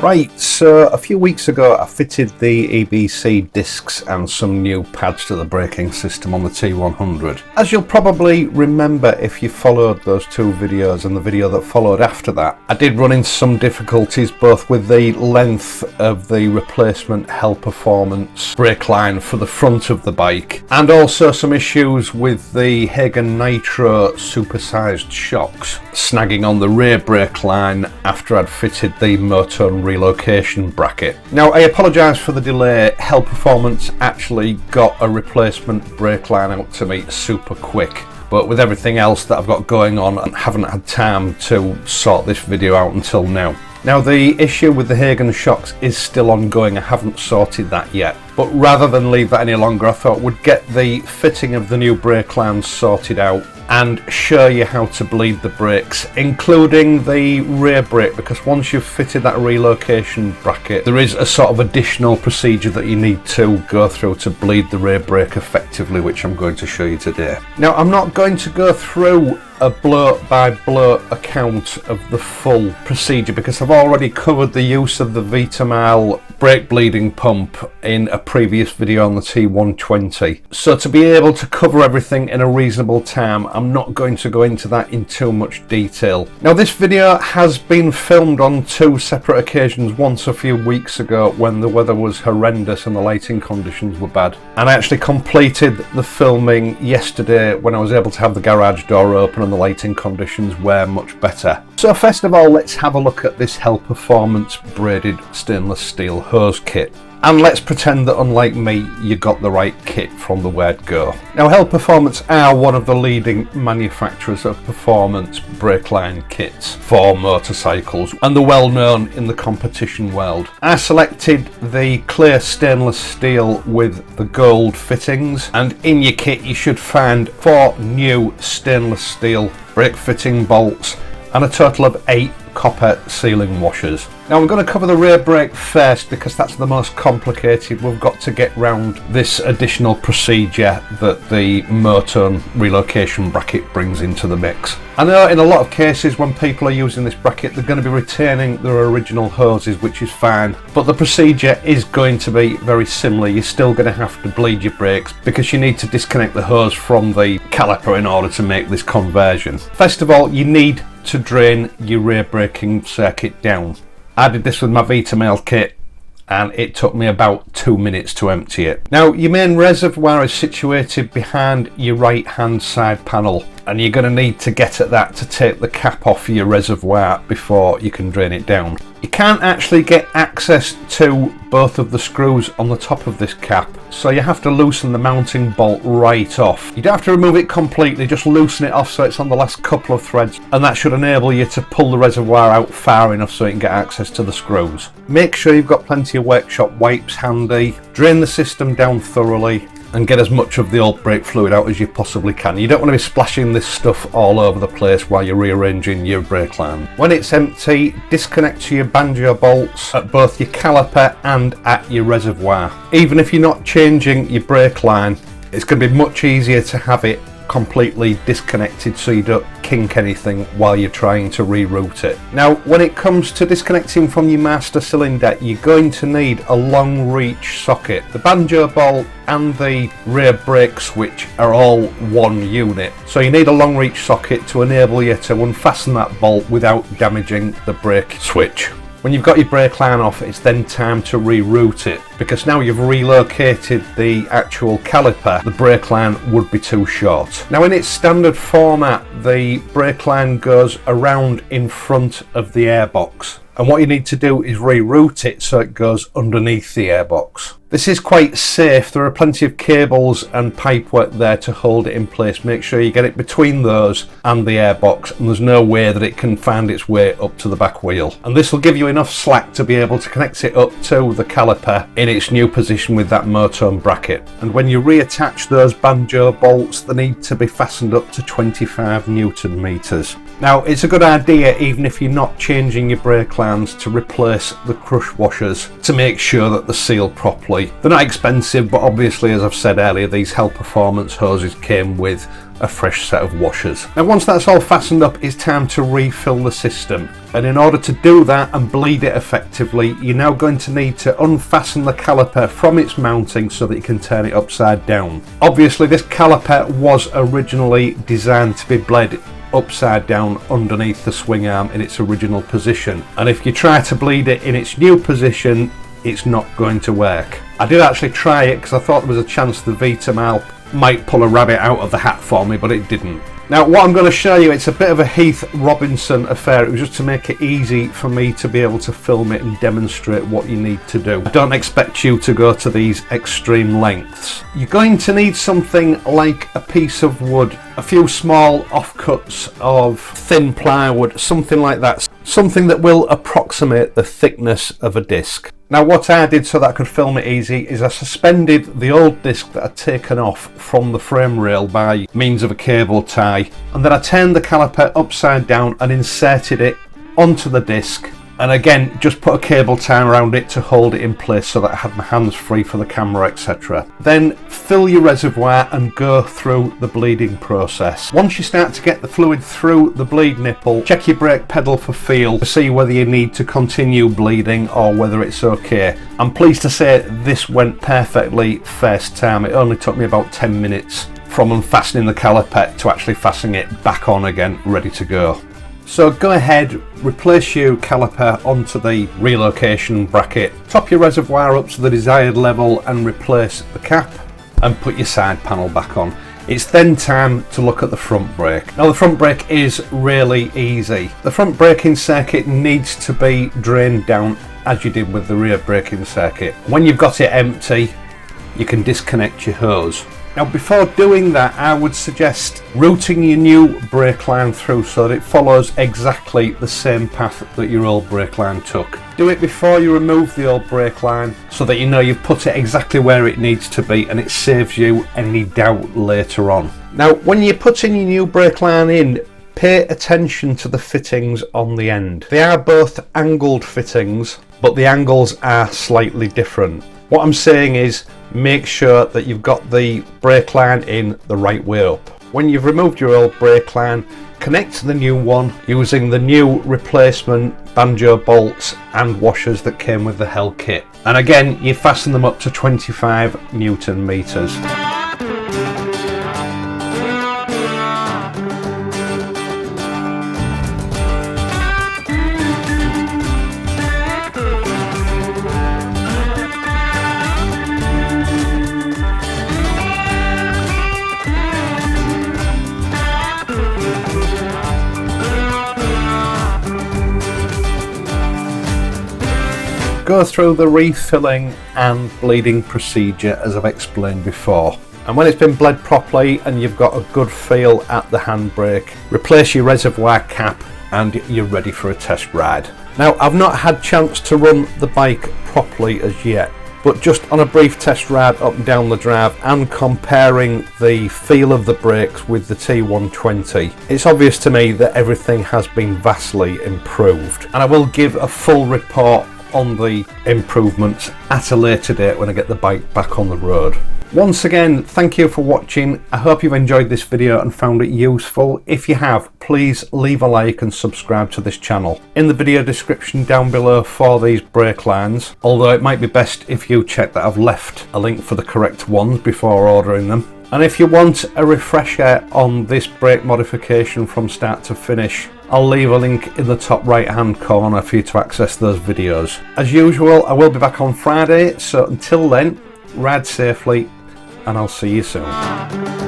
Right, so a few weeks ago I fitted the EBC discs and some new pads to the braking system on the T100. As you'll probably remember if you followed those two videos and the video that followed after that, I did run into some difficulties both with the length of the replacement HEL Performance brake line for the front of the bike, and also some issues with the Hagen Nitro supersized shocks snagging on the rear brake line after I'd fitted the Motone relocation bracket. Now, I apologise for the delay. HEL Performance actually got a replacement brake line out to me super quick, but with everything else that I've got going on, I haven't had time to sort this video out until now. Now, the issue with the Hagen shocks is still ongoing. I haven't sorted that yet, but rather than leave that any longer, I thought we'd get the fitting of the new brake lines sorted out and show you how to bleed the brakes, including the rear brake, because once you've fitted that relocation bracket, there is a sort of additional procedure that you need to go through to bleed the rear brake effectively, which I'm going to show you today. Now, I'm not going to go through a blow-by-blow account of the full procedure because I've already covered the use of the Vitamile brake bleeding pump in a previous video on the T120. So to be able to cover everything in a reasonable time, I'm not going to go into that in too much detail. Now, this video has been filmed on two separate occasions, once a few weeks ago when the weather was horrendous and the lighting conditions were bad, and I actually completed the filming yesterday when I was able to have the garage door open and the lighting conditions were much better. So first of all, let's have a look at this HEL Performance braided stainless steel hose kit. And let's pretend that, unlike me, you got the right kit from the word go. Now, HEL Performance are one of the leading manufacturers of performance brake line kits for motorcycles, and they're well known in the competition world. I selected the clear stainless steel with the gold fittings, and in your kit you should find 4 new stainless steel brake fitting bolts and a total of 8 copper sealing washers. Now, I'm going to cover the rear brake first because that's the most complicated. We've got to get round this additional procedure that the Motone relocation bracket brings into the mix. I know in a lot of cases when people are using this bracket, they're going to be retaining their original hoses, which is fine, but the procedure is going to be very similar. You're still going to have to bleed your brakes because you need to disconnect the hose from the caliper in order to make this conversion. First of all, you need to drain your rear braking circuit down. I did this with my Vitamile kit and it took me about 2 minutes to empty it. Now, your main reservoir is situated behind your right hand side panel, and you're going to need to get at that to take the cap off your reservoir before you can drain it down. You can't actually get access to both of the screws on the top of this cap, so you have to loosen the mounting bolt right off. You don't have to remove it completely, just loosen it off so it's on the last couple of threads, and that should enable you to pull the reservoir out far enough so you can get access to the screws. Make sure you've got plenty of workshop wipes handy, drain the system down thoroughly, and get as much of the old brake fluid out as you possibly can. You don't want to be splashing this stuff all over the place while you're rearranging your brake line. When it's empty, disconnect your banjo bolts at both your caliper and at your reservoir. Even if you're not changing your brake line, it's going to be much easier to have it completely disconnected so you don't kink anything while you're trying to reroute it. Now, when it comes to disconnecting from your master cylinder, you're going to need a long reach socket. The banjo bolt and the rear brake switch are all one unit, so you need a long reach socket to enable you to unfasten that bolt without damaging the brake switch. When you've got your brake line off, it's then time to reroute it, because now you've relocated the actual caliper, the brake line would be too short. Now, in its standard format, the brake line goes around in front of the airbox, and what you need to do is reroute it so it goes underneath the airbox. This is quite safe. There are plenty of cables and pipework there to hold it in place. Make sure you get it between those and the airbox, and there's no way that it can find its way up to the back wheel. And this will give you enough slack to be able to connect it up to the caliper in its new position with that Motone bracket. And when you reattach those banjo bolts, they need to be fastened up to 25 Newton meters. Now, it's a good idea, even if you're not changing your brake lines, to replace the crush washers to make sure that they're sealed properly. They're not expensive, but obviously, as I've said earlier, these HEL Performance hoses came with a fresh set of washers. Now once that's all fastened up, it's time to refill the system, and in order to do that and bleed it effectively, you're now going to need to unfasten the caliper from its mounting so that you can turn it upside down. Obviously this caliper was originally designed to be bled upside down underneath the swing arm in its original position, and if you try to bleed it in its new position, it's not going to work. I did actually try it because I thought there was a chance the Vitamal might pull a rabbit out of the hat for me, but it didn't. Now what I'm going to show you, it's a bit of a Heath Robinson affair. It was just to make it easy for me to be able to film it and demonstrate what you need to do. I don't expect you to go to these extreme lengths. You're going to need something like a piece of wood, a few small offcuts of thin plywood, something like that. Something that will approximate the thickness of a disc. Now what I did so that I could film it easy is I suspended the old disc that I'd taken off from the frame rail by means of a cable tie, and then I turned the caliper upside down and inserted it onto the disc, and again just put a cable tie around it to hold it in place so that I had my hands free for the camera, etc. Then fill your reservoir and go through the bleeding process. Once you start to get the fluid through the bleed nipple, check your brake pedal for feel to see whether you need to continue bleeding or whether it's okay. I'm pleased to say this went perfectly first time. It only took me about 10 minutes from unfastening the caliper to actually fastening it back on again, ready to go. So go ahead, replace your caliper onto the relocation bracket, top your reservoir up to the desired level and replace the cap, and put your side panel back on. It's then time to look at the front brake. Now the front brake is really easy. The front braking circuit needs to be drained down as you did with the rear braking circuit. When you've got it empty, you can disconnect your hose. Now before doing that, I would suggest routing your new brake line through so that it follows exactly the same path that your old brake line took. Do it before you remove the old brake line so that you know you've put it exactly where it needs to be, and it saves you any doubt later on. Now when you're putting your new brake line in, pay attention to the fittings on the end. They are both angled fittings, but the angles are slightly different. What I'm saying is, make sure that you've got the brake line in the right way up. When you've removed your old brake line, connect the new one using the new replacement banjo bolts and washers that came with the HEL kit. And again, you fasten them up to 25 Newton meters. Go through the refilling and bleeding procedure as I've explained before, and when it's been bled properly and you've got a good feel at the handbrake, replace your reservoir cap and you're ready for a test ride. Now I've not had chance to run the bike properly as yet, but just on a brief test ride up and down the drive and comparing the feel of the brakes with the T120, it's obvious to me that everything has been vastly improved, and I will give a full report on the improvements at a later date when I get the bike back on the road. Once again, thank you for watching. I hope you've enjoyed this video and found it useful. If you have, please leave a like and subscribe to this channel. In the video description down below for these brake lines, although it might be best if you check that I've left a link for the correct ones before ordering them. And if you want a refresher on this brake modification from start to finish, I'll leave a link in the top right hand corner for you to access those videos. As usual, I will be back on Friday, so until then, ride safely and I'll see you soon.